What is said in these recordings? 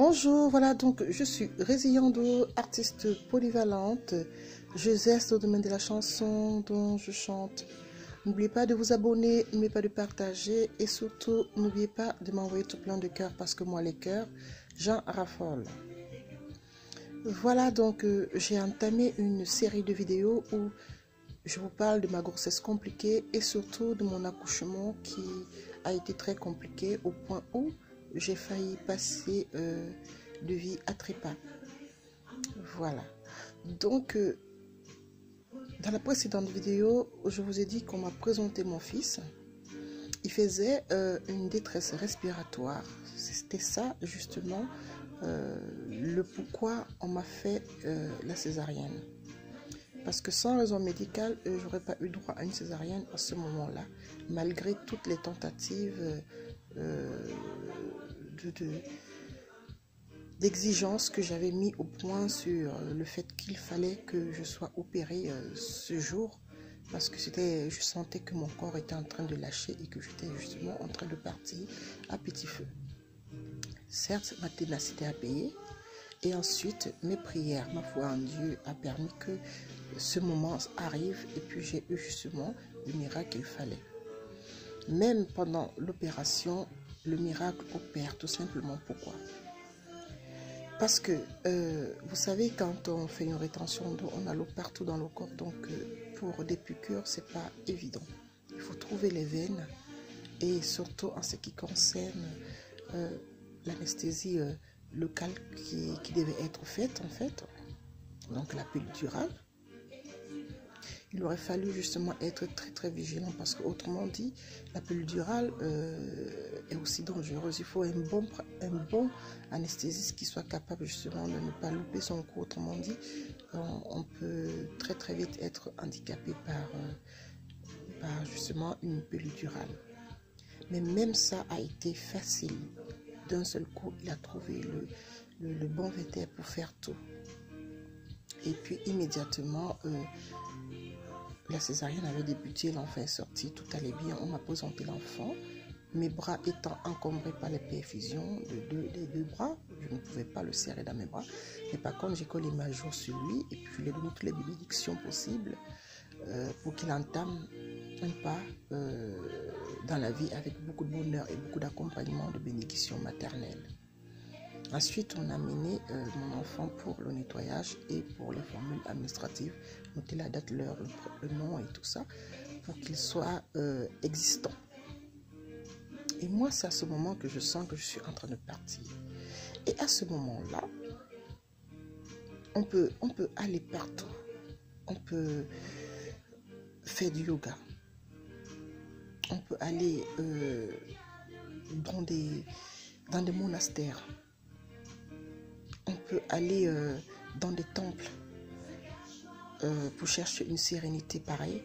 Bonjour, voilà donc je suis Résiando, artiste polyvalente. Je zeste au domaine de la chanson dont je chante. N'oubliez pas de vous abonner, n'oubliez pas de partager et surtout n'oubliez pas de m'envoyer tout plein de cœurs parce que moi les cœurs, j'en raffole. Voilà donc j'ai entamé une série de vidéos où je vous parle de ma grossesse compliquée et surtout de mon accouchement qui a été très compliqué au point où j'ai failli passer de vie à trépas. Voilà. Donc, dans la précédente vidéo, je vous ai dit qu'on m'a présenté mon fils. Il faisait une détresse respiratoire. C'était ça, justement, le pourquoi on m'a fait la césarienne. Parce que sans raison médicale, je n'aurais pas eu droit à une césarienne à ce moment-là, malgré toutes les tentatives d'exigence que j'avais mis au point sur le fait qu'il fallait que je sois opérée ce jour, parce que je sentais que mon corps était en train de lâcher et que j'étais justement en train de partir à petit feu. Certes, ma ténacité a payé, et ensuite mes prières, ma foi en Dieu a permis que ce moment arrive et puis j'ai eu justement le miracle qu'il fallait. Même pendant l'opération, le miracle opère tout simplement. Pourquoi? Parce que vous savez, quand on fait une rétention d'eau, on a l'eau partout dans le corps, donc pour des piqûres, c'est pas évident. Il faut trouver les veines et surtout en ce qui concerne l'anesthésie locale qui devait être faite en fait, donc la péridurale. Il aurait fallu justement être très très vigilant parce que autrement dit, la péridurale est aussi dangereuse. Il faut un bon anesthésiste qui soit capable justement de ne pas louper son coup. Autrement dit, on peut très très vite être handicapé par justement une péridurale. Mais même ça a été facile. D'un seul coup, il a trouvé le bon vétérinaire pour faire tout. Et puis immédiatement, la césarienne avait débuté, l'enfant est sorti, tout allait bien, on m'a présenté l'enfant. Mes bras étant encombrés par les perfusions des deux bras, je ne pouvais pas le serrer dans mes bras. Mais par contre, j'ai collé ma joue sur lui et puis je lui ai donné toutes les bénédictions possibles pour qu'il entame un pas dans la vie avec beaucoup de bonheur et beaucoup d'accompagnement de bénédictions maternelles. Ensuite, on a mené mon enfant pour le nettoyage et pour les formules administratives, noter la date, l'heure, le nom et tout ça, pour qu'il soit existant. Et moi, c'est à ce moment que je sens que je suis en train de partir. Et à ce moment-là, on peut aller partout. On peut faire du yoga. On peut aller dans des monastères. On peut aller dans des temples pour chercher une sérénité pareille.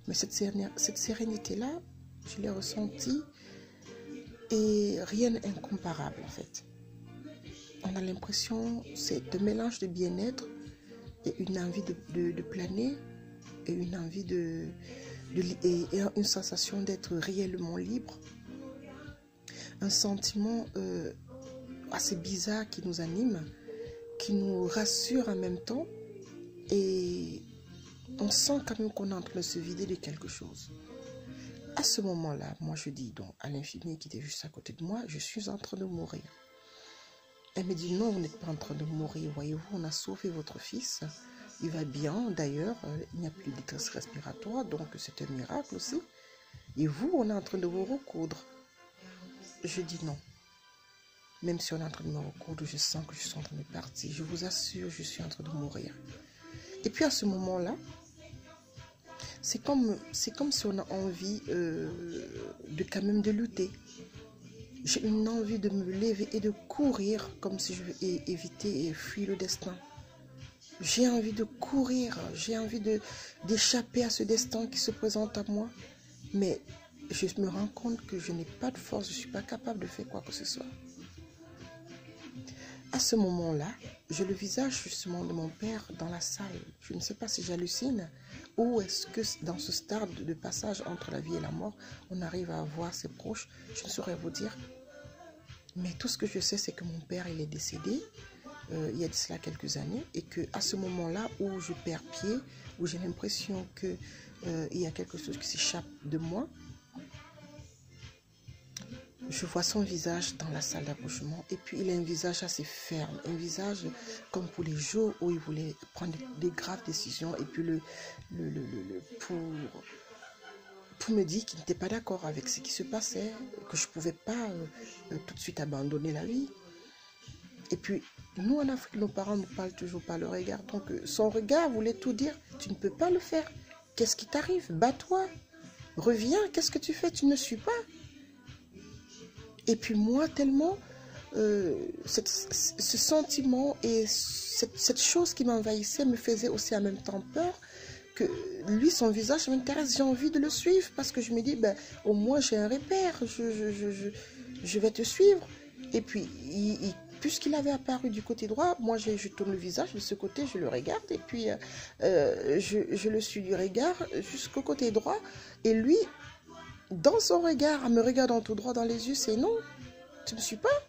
Mais cette sérénité-là, je l'ai ressentie et rien n'est incomparable en fait. On a l'impression, c'est un mélange de bien-être et une envie de planer et une envie et une sensation d'être réellement libre. Un sentiment assez bizarre qui nous anime, qui nous rassure en même temps et on sent quand même qu'on est en train de se vider de quelque chose. À ce moment-là, moi je dis donc à l'infirmier qui était juste à côté de moi, je suis en train de mourir. Elle me dit non, vous n'êtes pas en train de mourir, voyez-vous, on a sauvé votre fils, il va bien d'ailleurs, il n'y a plus de détresse respiratoire, donc c'est un miracle aussi. Et vous, on est en train de vous recoudre. Je dis non. Même si on est en train de me recoudre, je sens que je suis en train de partir. Je vous assure, je suis en train de mourir. Et puis à ce moment-là, c'est comme si on a envie quand même de lutter. J'ai une envie de me lever et de courir comme si je veux éviter et fuir le destin. J'ai envie de courir, j'ai envie d'échapper à ce destin qui se présente à moi. Mais je me rends compte que je n'ai pas de force, je ne suis pas capable de faire quoi que ce soit. À ce moment-là, j'ai le visage justement de mon père dans la salle. Je ne sais pas si j'hallucine ou est-ce que dans ce stade de passage entre la vie et la mort, on arrive à voir ses proches. Je ne saurais vous dire. Mais tout ce que je sais, c'est que mon père, il est décédé il y a de cela quelques années, et qu'à ce moment-là où je perds pied, où j'ai l'impression qu'il y a quelque chose qui s'échappe de moi, je vois son visage dans la salle d'accouchement, et puis il a un visage assez ferme, un visage comme pour les jours où il voulait prendre des graves décisions, et puis pour me dire qu'il n'était pas d'accord avec ce qui se passait, que je ne pouvais pas tout de suite abandonner la vie. Et puis, nous en Afrique, nos parents nous parlent toujours par le regard. Donc, son regard voulait tout dire. Tu ne peux pas le faire. Qu'est-ce qui t'arrive? Bats-toi. Reviens. Qu'est-ce que tu fais? Tu ne me suis pas. Et puis moi, tellement, ce sentiment et cette chose qui m'envahissait me faisait aussi en même temps peur. Que lui, son visage m'intéresse. J'ai envie de le suivre parce que je me dis, ben, au moins j'ai un repère. Je vais te suivre. Et puis, puisqu'il avait apparu du côté droit, moi je tourne le visage de ce côté, je le regarde, et puis je le suis du regard jusqu'au côté droit, et lui, dans son regard, en me regardant tout droit dans les yeux, c'est non, tu ne me suis pas.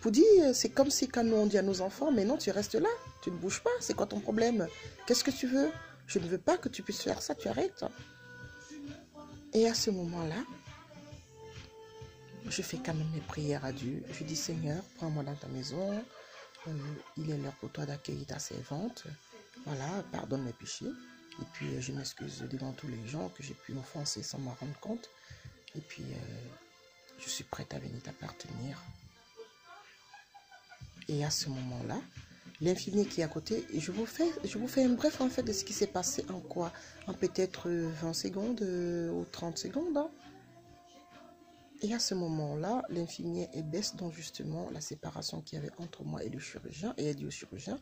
Pour dire, c'est comme si quand nous on dit à nos enfants, mais non, tu restes là, tu ne bouges pas, c'est quoi ton problème? Qu'est-ce que tu veux? Je ne veux pas que tu puisses faire ça, tu arrêtes. Et à ce moment-là, je fais quand même mes prières à Dieu. Je dis, Seigneur, prends-moi dans ta maison. Il est l'heure pour toi d'accueillir ta servante. Voilà, pardonne mes péchés. Et puis, je m'excuse devant tous les gens que j'ai pu offenser sans m'en rendre compte. Et puis, je suis prête à venir t'appartenir. Et à ce moment-là, l'infirmier qui est à côté, je vous fais un bref en fait de ce qui s'est passé en quoi? En peut-être 20 secondes ou 30 secondes. Hein? Et à ce moment-là, l'infirmier baisse donc justement la séparation qu'il y avait entre moi et le chirurgien, et elle dit au chirurgien,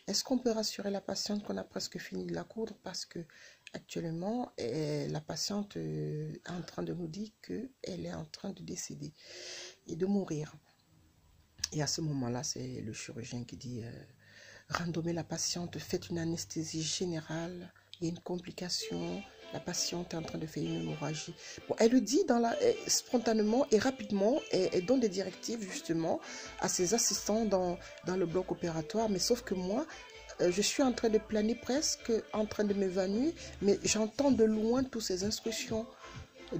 est-ce qu'on peut rassurer la patiente qu'on a presque fini de la coudre, parce que actuellement la patiente est en train de nous dire qu'elle est en train de décéder et de mourir. Et à ce moment-là, c'est le chirurgien qui dit, randomez la patiente, faites une anesthésie générale, il y a une complication, la patiente est en train de faire une hémorragie. Bon, elle le dit spontanément et rapidement, et donne des directives justement à ses assistants dans le bloc opératoire, mais sauf que moi, je suis en train de planer presque, en train de m'évanouir, mais j'entends de loin toutes ces instructions.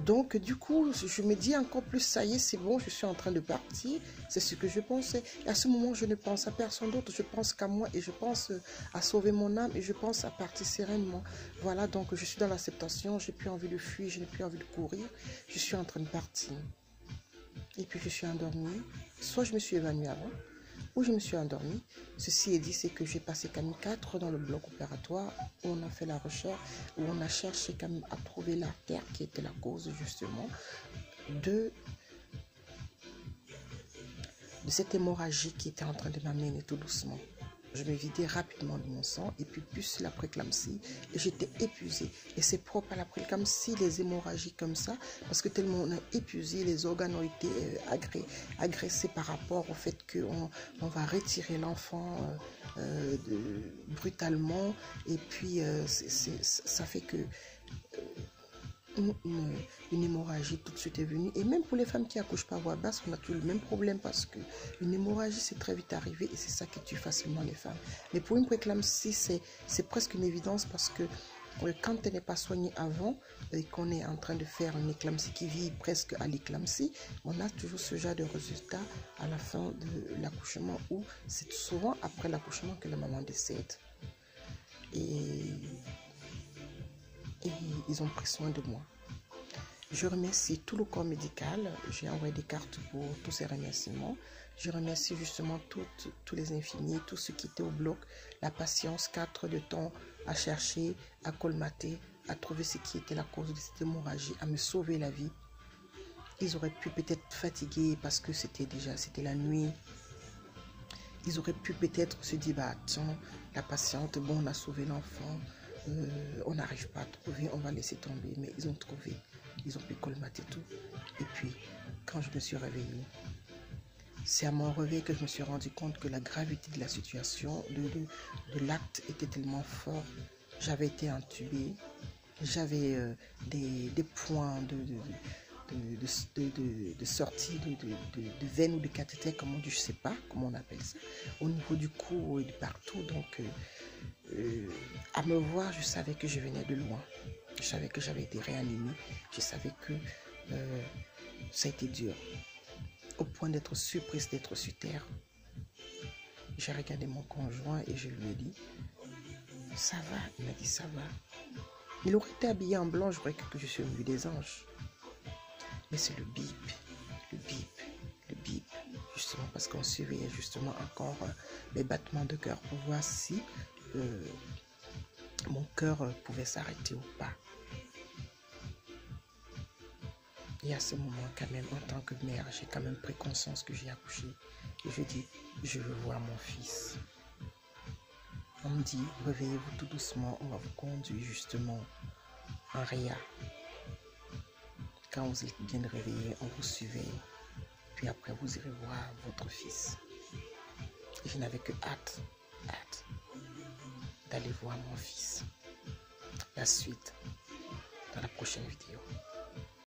Donc, du coup, je me dis encore plus, ça y est, c'est bon, je suis en train de partir. C'est ce que je pensais. Et à ce moment, je ne pense à personne d'autre. Je pense qu'à moi et je pense à sauver mon âme et je pense à partir sereinement. Voilà, donc je suis dans l'acceptation. Je n'ai plus envie de fuir, je n'ai plus envie de courir. Je suis en train de partir. Et puis, je suis endormie. Soit je me suis évanouie avant, où je me suis endormie. Ceci est dit, c'est que j'ai passé quand même 4 heures dans le bloc opératoire où on a fait la recherche, où on a cherché quand même à trouver l'artère qui était la cause justement de cette hémorragie qui était en train de m'amener tout doucement. Je me vidais rapidement de mon sang et puis plus la préclampsie et j'étais épuisée. Et c'est propre à la préclampsie, les hémorragies comme ça, parce que tellement on a épuisé, les organes ont été agressés par rapport au fait qu'on va retirer l'enfant brutalement. Et puis ça fait que une hémorragie tout de suite est venue. Et même pour les femmes qui accouchent par voie basse, on a tout le même problème parce qu'une hémorragie, c'est très vite arrivé et c'est ça qui tue facilement les femmes. Mais pour une préclampsie, c'est presque une évidence parce que quand elle n'est pas soignée avant et qu'on est en train de faire une éclampsie qui vit presque à l'éclampsie, on a toujours ce genre de résultat à la fin de l'accouchement ou c'est souvent après l'accouchement que la maman décède. Et ils ont pris soin de moi. Je remercie tout le corps médical. J'ai envoyé des cartes pour tous ces remerciements. Je remercie justement tous les infirmiers, tous ceux qui étaient au bloc, la patience, 4 heures de temps à chercher, à colmater, à trouver ce qui était la cause de cette hémorragie, à me sauver la vie. Ils auraient pu peut-être fatiguer parce que c'était la nuit. Ils auraient pu peut-être se dire, bah tiens, la patiente, bon, on a sauvé l'enfant. On n'arrive pas à trouver, on va laisser tomber. Mais ils ont trouvé, ils ont pu colmater tout. Et puis, quand je me suis réveillée, c'est à mon réveil que je me suis rendu compte que la gravité de la situation, de l'acte était tellement fort. J'avais été intubée, j'avais des points de sortie de veine ou de cathéter, comme on dit, je ne sais pas comment on appelle ça, au niveau du cou et de partout. Donc, à me voir, je savais que je venais de loin. Je savais que j'avais été réanimée. Je savais que ça a été dur. Au point d'être surprise d'être sur terre. J'ai regardé mon conjoint et je lui ai dit, ça va? Il m'a dit, ça va. Il aurait été habillé en blanc, j'aurais cru que je suis au milieu des anges. Mais c'est le bip, justement parce qu'on surveillait justement encore les battements de cœur pour voir si mon cœur pouvait s'arrêter ou pas. Et à ce moment, quand même, en tant que mère, j'ai quand même pris conscience que j'ai accouché. Et je dis, je veux voir mon fils. On me dit, réveillez-vous tout doucement, on va vous conduire justement en RIA. Quand vous êtes bien réveillé, on vous surveille. Puis après, vous irez voir votre fils. Et je n'avais que hâte d'aller voir mon fils. La suite dans la prochaine vidéo.